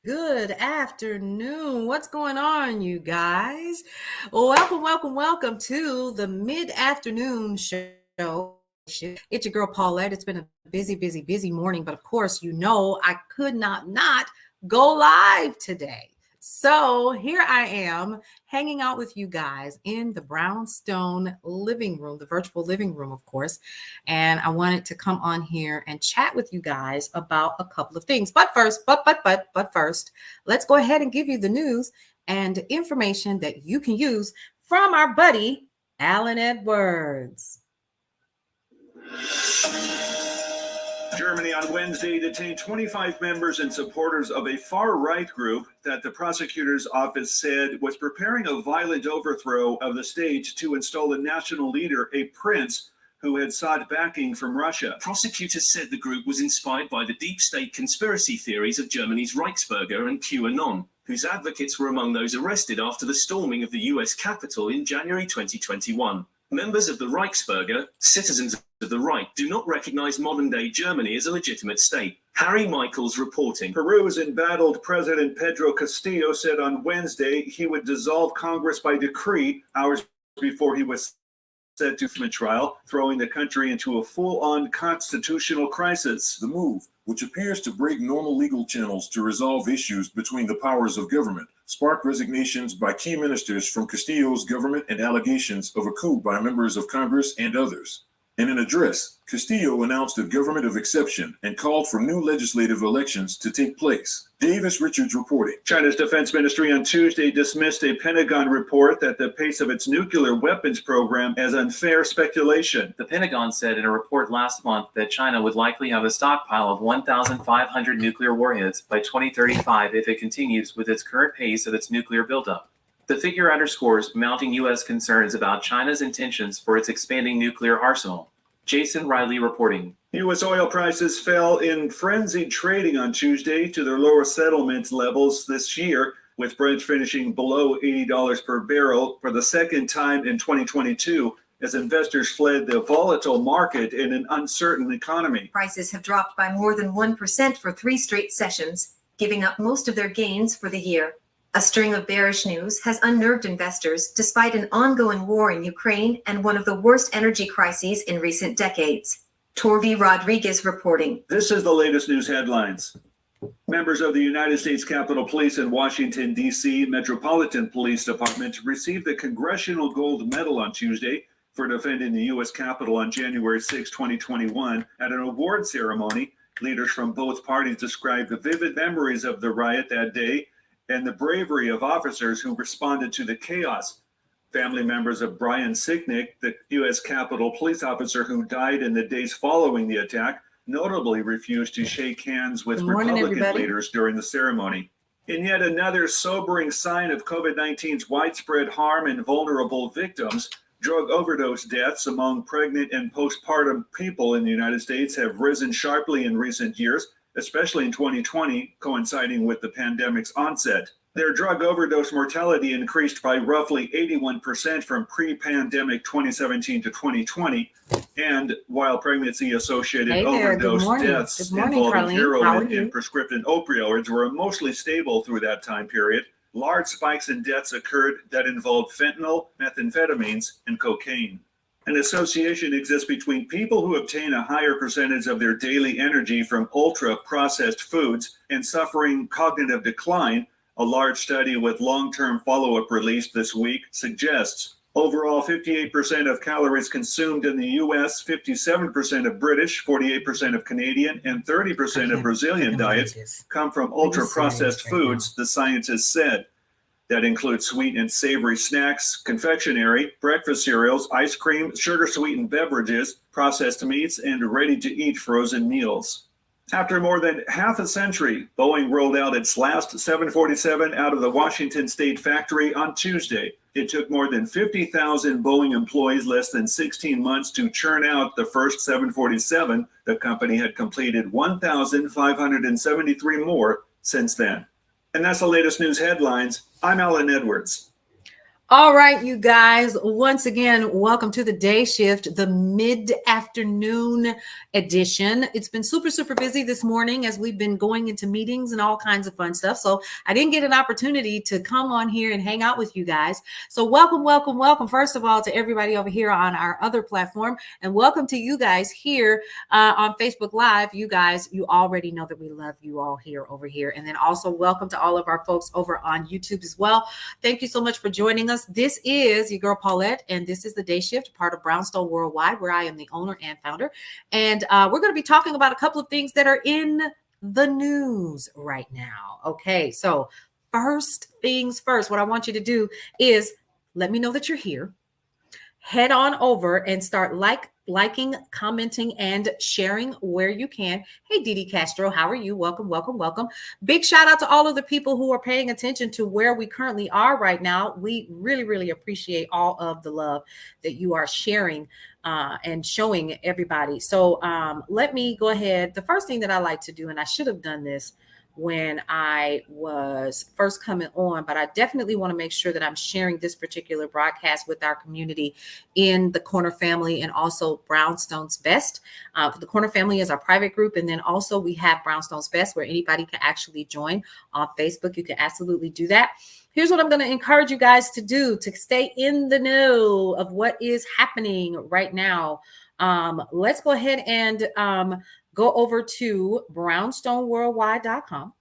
Good afternoon. What's going on, you guys? Welcome to the mid-afternoon show. It's your girl, Paulette. It's been a busy morning, but of course, I could not go live today. So here I am hanging out with you guys in the brownstone living room, the virtual living room, of course. And I wanted to come on here and chat with you guys about a couple of things. But first, let's go ahead and give you the news and information that you can use from our buddy, Alan Edwards. Germany on Wednesday detained 25 members and supporters of a far-right group that the prosecutor's office said was preparing a violent overthrow of the state to install a national leader, a prince, who had sought backing from Russia. Prosecutors said the group was inspired by the deep state conspiracy theories of Germany's Reichsbürger and QAnon, whose advocates were among those arrested after the storming of the U.S. Capitol in January 2021. Members of the Reichsbürger, citizens of the right, do not recognize modern-day Germany as a legitimate state. Harry Michaels reporting. Peru's embattled President Pedro Castillo said on Wednesday he would dissolve Congress by decree hours before he was set to trial, throwing the country into a full-on constitutional crisis. The move, which appears to break normal legal channels to resolve issues between the powers of government, sparked resignations by key ministers from Castillo's government and allegations of a coup by members of Congress and others. In an address, Castillo announced a government of exception and called for new legislative elections to take place. Davis Richards reporting. China's defense ministry on Tuesday dismissed a Pentagon report that the pace of its nuclear weapons program as unfair speculation. The Pentagon said in a report last month that China would likely have a stockpile of 1,500 nuclear warheads by 2035 if it continues with its current pace of its nuclear buildup. The figure underscores mounting U.S. concerns about China's intentions for its expanding nuclear arsenal. Jason Riley reporting. U.S. oil prices fell in frenzied trading on Tuesday to their lowest settlement levels this year, with Brent finishing below $80 per barrel for the second time in 2022, as investors fled the volatile market in an uncertain economy. Prices have dropped by more than 1% for 3 straight sessions, giving up most of their gains for the year. A string of bearish news has unnerved investors despite an ongoing war in Ukraine and one of the worst energy crises in recent decades. Torvi Rodriguez reporting. This is the latest news headlines. Members of the United States Capitol Police and Washington, D.C. Metropolitan Police Department received the Congressional Gold Medal on Tuesday for defending the U.S. Capitol on January 6, 2021. At an award ceremony, leaders from both parties described the vivid memories of the riot that day and the bravery of officers who responded to the chaos. Family members of Brian Sicknick, the U.S. Capitol police officer who died in the days following the attack, notably refused to shake hands with Republican leaders during the ceremony. In yet another sobering sign of COVID-19's widespread harm in vulnerable victims, drug overdose deaths among pregnant and postpartum people in the United States have risen sharply in recent years, especially in 2020, coinciding with the pandemic's onset. Their drug overdose mortality increased by roughly 81% from pre-pandemic 2017 to 2020. And while pregnancy-associated overdose deaths involving heroin and prescription opioids were mostly stable through that time period, large spikes in deaths occurred that involved fentanyl, methamphetamines, and cocaine. An association exists between people who obtain a higher percentage of their daily energy from ultra-processed foods and suffering cognitive decline. A large study with long-term follow-up released this week suggests overall 58% of calories consumed in the U.S., 57% of British, 48% of Canadian, and 30% of Brazilian diets come from ultra-processed foods, the scientists said. That includes sweet and savory snacks, confectionery, breakfast cereals, ice cream, sugar-sweetened beverages, processed meats, and ready-to-eat frozen meals. After more than half a century, Boeing rolled out its last 747 out of the Washington State factory on Tuesday. It took more than 50,000 Boeing employees less than 16 months to churn out the first 747. The company had completed 1,573 more since then. And that's the latest news headlines. I'm Alan Edwards. All right, you guys, once again, welcome to the day shift, the mid-afternoon edition. It's been super, super busy this morning as we've been going into meetings and all kinds of fun stuff. So I didn't get an opportunity to come on here and hang out with you guys. So welcome, welcome, welcome, first of all, to everybody over here on our other platform. And welcome to you guys here on Facebook Live. You guys, you already know that we love you all here over here. And then also welcome to all of our folks over on YouTube as well. Thank you so much for joining us. This is your girl Paulette, and this is the Day Shift, part of Brownstone Worldwide, where I am the owner and founder. And we're going to be talking about a couple of things that are in the news right now. Okay, so first things first, what I want you to do is let me know that you're here. Head on over and start liking, commenting, and sharing where you can. Hey, Didi Castro, how are you? Welcome, welcome, welcome. Big shout out to all of the people who are paying attention to where we currently are right now. We really, really appreciate all of the love that you are sharing and showing everybody. So let me go ahead. The first thing that I like to do, and I should have done this when I was first coming on, but I definitely want to make sure that I'm sharing this particular broadcast with our community in the Corner Family and also Brownstone's Best. The Corner Family is our private group, and then also we have Brownstone's Best where anybody can actually join on Facebook. You can absolutely do that. Here's what I'm going to encourage you guys to do to stay in the know of what is happening right now. Let's go ahead and go over to brownstoneworldwide.com.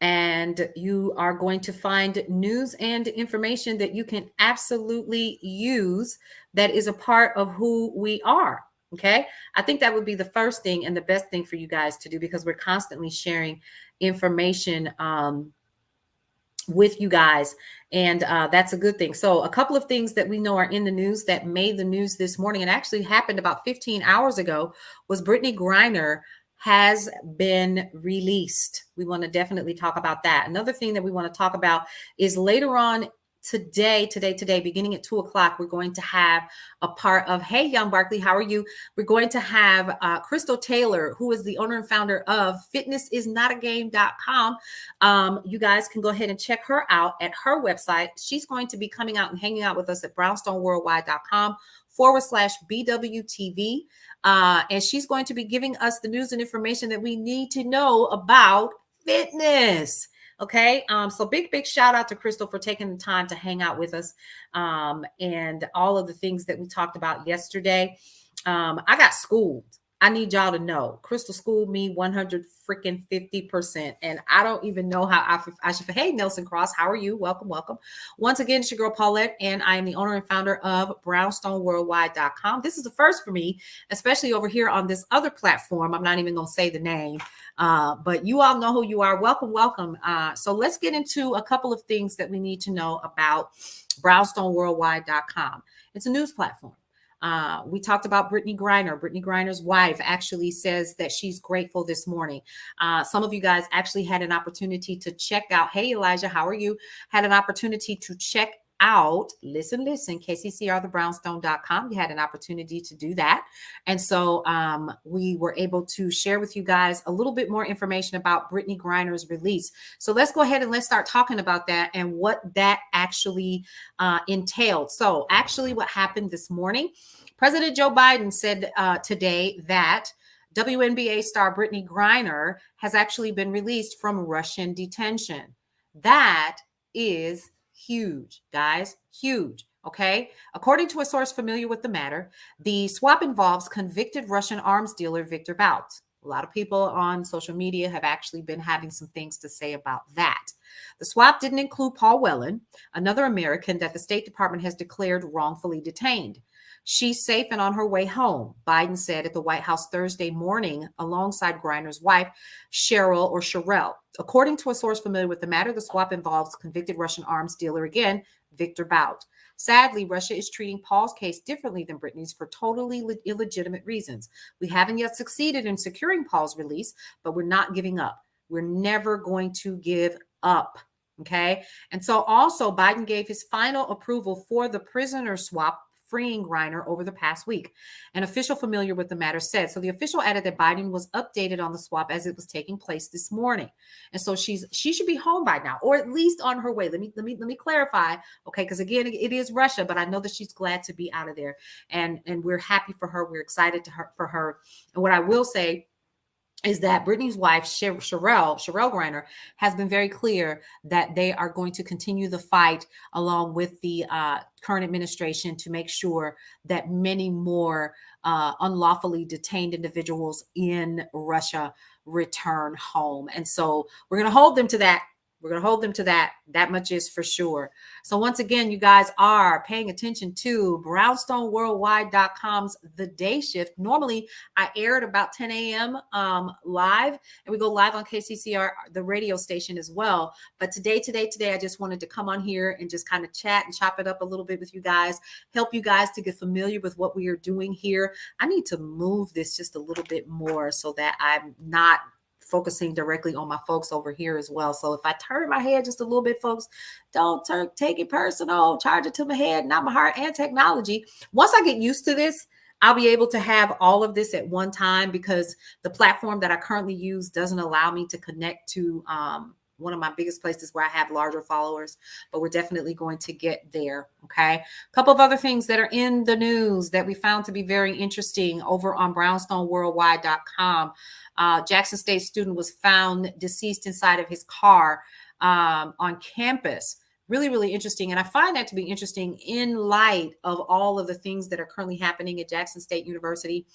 And you are going to find news and information that you can absolutely use that is a part of who we are. Okay. I think that would be the first thing and the best thing for you guys to do, because we're constantly sharing information with you guys. And that's a good thing. So a couple of things that we know are in the news that made the news this morning, and actually happened about 15 hours ago, was Brittney Griner has been released. We want to definitely talk about that. Another thing that we want to talk about is later on today, beginning at 2:00, we're going to have a part of, hey, Young Barkley, how are you? We're going to have Krystal Taylor, who is the owner and founder of fitnessisnotagame.com. You guys can go ahead and check her out at her website. She's going to be coming out and hanging out with us at brownstoneworldwide.com/BWTV. And she's going to be giving us the news and information that we need to know about fitness. Okay. So big shout out to Krystal for taking the time to hang out with us and all of the things that we talked about yesterday. I got schooled. I need y'all to know Krystal schooled me 150%. And I don't even know how I should. Hey, Nelson Cross, how are you? Welcome, welcome. Once again, it's your girl Paulette, and I am the owner and founder of brownstoneworldwide.com. This is the first for me, especially over here on this other platform. I'm not even going to say the name, but you all know who you are. Welcome, welcome. So let's get into a couple of things that we need to know about brownstoneworldwide.com. It's a news platform. We talked about Brittney Griner. Brittney Griner's wife actually says that she's grateful this morning. Some of you guys actually had an opportunity to check out. Hey, Elijah, how are you? Had an opportunity to check out, listen, KCCRthebrownstone.com. You had an opportunity to do that. And so we were able to share with you guys a little bit more information about Brittney Griner's release. So let's go ahead and let's start talking about that and what that actually entailed. So actually what happened this morning, President Joe Biden said today that WNBA star Brittney Griner has actually been released from Russian detention. That is huge, guys, huge. Okay. According to a source familiar with the matter, the swap involves convicted Russian arms dealer Victor Bout. A lot of people on social media have actually been having some things to say about that. The swap didn't include Paul Whelan, another American that the State Department has declared wrongfully detained. She's safe and on her way home, Biden said at the White House Thursday morning alongside Griner's wife, Sherelle. According to a source familiar with the matter, the swap involves convicted Russian arms dealer again, Victor Bout. Sadly, Russia is treating Paul's case differently than Brittney's for totally illegitimate reasons. We haven't yet succeeded in securing Paul's release, but we're not giving up. We're never going to give up. Okay. And so also Biden gave his final approval for the prisoner swap freeing Griner over the past week. An official familiar with the matter said. So the official added that Biden was updated on the swap as it was taking place this morning. And so she should be home by now, or at least on her way. Let me clarify. Okay, because again, it is Russia, but I know that she's glad to be out of there. And we're happy for her. We're excited for her. And what I will say is that Brittney's wife, Sherelle Griner, has been very clear that they are going to continue the fight along with the current administration to make sure that many more unlawfully detained individuals in Russia return home. And so we're going to hold them to that. We're going to hold them to that. That much is for sure. So once again, you guys are paying attention to brownstoneworldwide.com's The Day Shift. Normally, I air at about 10 a.m. Live, and we go live on KCCR, the radio station as well. But today, I just wanted to come on here and just kind of chat and chop it up a little bit with you guys, help you guys to get familiar with what we are doing here. I need to move this just a little bit more so that I'm not focusing directly on my folks over here as well. So if I turn my head just a little bit, folks, don't take it personal. Charge it to my head, not my heart, and technology. Once I get used to this, I'll be able to have all of this at one time, because the platform that I currently use doesn't allow me to connect to one of my biggest places where I have larger followers, but we're definitely going to get there. Okay. A couple of other things that are in the news that we found to be very interesting over on brownstoneworldwide.com. Jackson State student was found deceased inside of his car on campus. Really, really interesting. And I find that to be interesting in light of all of the things that are currently happening at Jackson State University.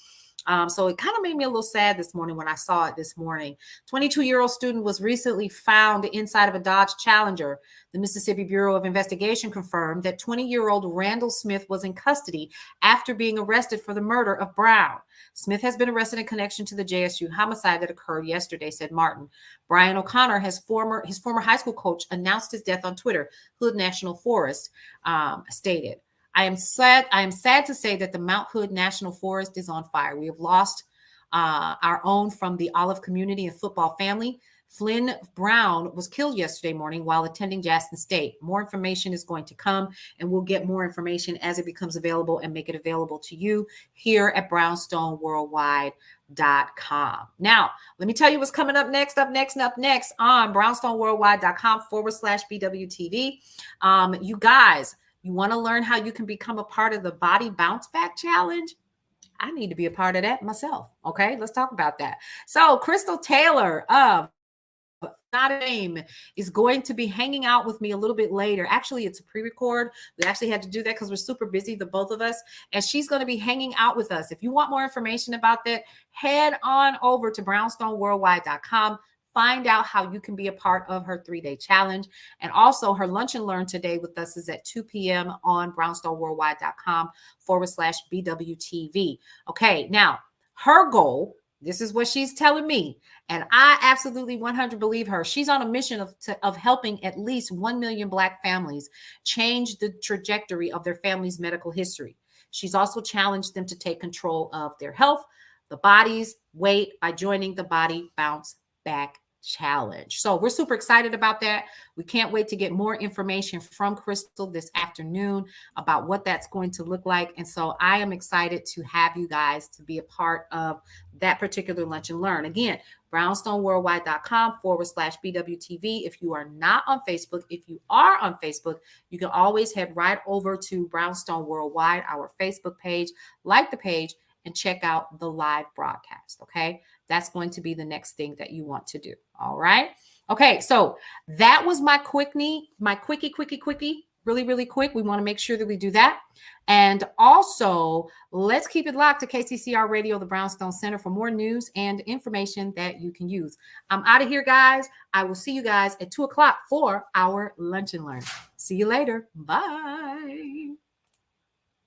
So it kind of made me a little sad this morning when I saw it this morning. 22-year-old student was recently found inside of a Dodge Challenger. The Mississippi Bureau of Investigation confirmed that 20-year-old Randall Smith was in custody after being arrested for the murder of Brown. Smith has been arrested in connection to the JSU homicide that occurred yesterday, said Martin. Brian O'Connor, his former high school coach, announced his death on Twitter. Hood National Forest stated, I am sad to say that the Mount Hood National Forest is on fire. We have lost our own from the Olive community and football family. Flynn Brown was killed yesterday morning while attending Jackson State. More information is going to come, and we'll get more information as it becomes available and make it available to you here at brownstoneworldwide.com. Now, let me tell you what's coming up next on brownstoneworldwide.com/BWTV. You guys, you want to learn how you can become a part of the Body Bounce Back Challenge? I need to be a part of that myself. Okay, let's talk about that. So Krystal Taylor of Not a Name is going to be hanging out with me a little bit later. Actually, it's a pre-record. We actually had to do that because we're super busy, the both of us, and she's going to be hanging out with us. If you want more information about that, head on over to brownstoneworldwide.com. Find out how you can be a part of her 3-day challenge. And also her lunch and learn today with us is at 2 p.m. on brownstoneworldwide.com/BWTV. Okay, now her goal, this is what she's telling me, and I absolutely 100 believe her. She's on a mission of helping at least 1 million Black families change the trajectory of their family's medical history. She's also challenged them to take control of their health, the body's weight, by joining the Body Bounce Back Challenge. So we're super excited about that. We can't wait to get more information from Krystal this afternoon about what that's going to look like. And so I am excited to have you guys to be a part of that particular lunch and learn. Again, brownstoneworldwide.com/BWTV. If you are not on Facebook, if you are on Facebook, you can always head right over to Brownstone Worldwide, our Facebook page, like the page, and check out the live broadcast. Okay. That's going to be the next thing that you want to do. All right. Okay. So that was my quickie, really, really quick. We want to make sure that we do that. And also, let's keep it locked to KCCR Radio, the Brownstone Center, for more news and information that you can use. I'm out of here, guys. I will see you guys at 2 o'clock for our lunch and learn. See you later. Bye.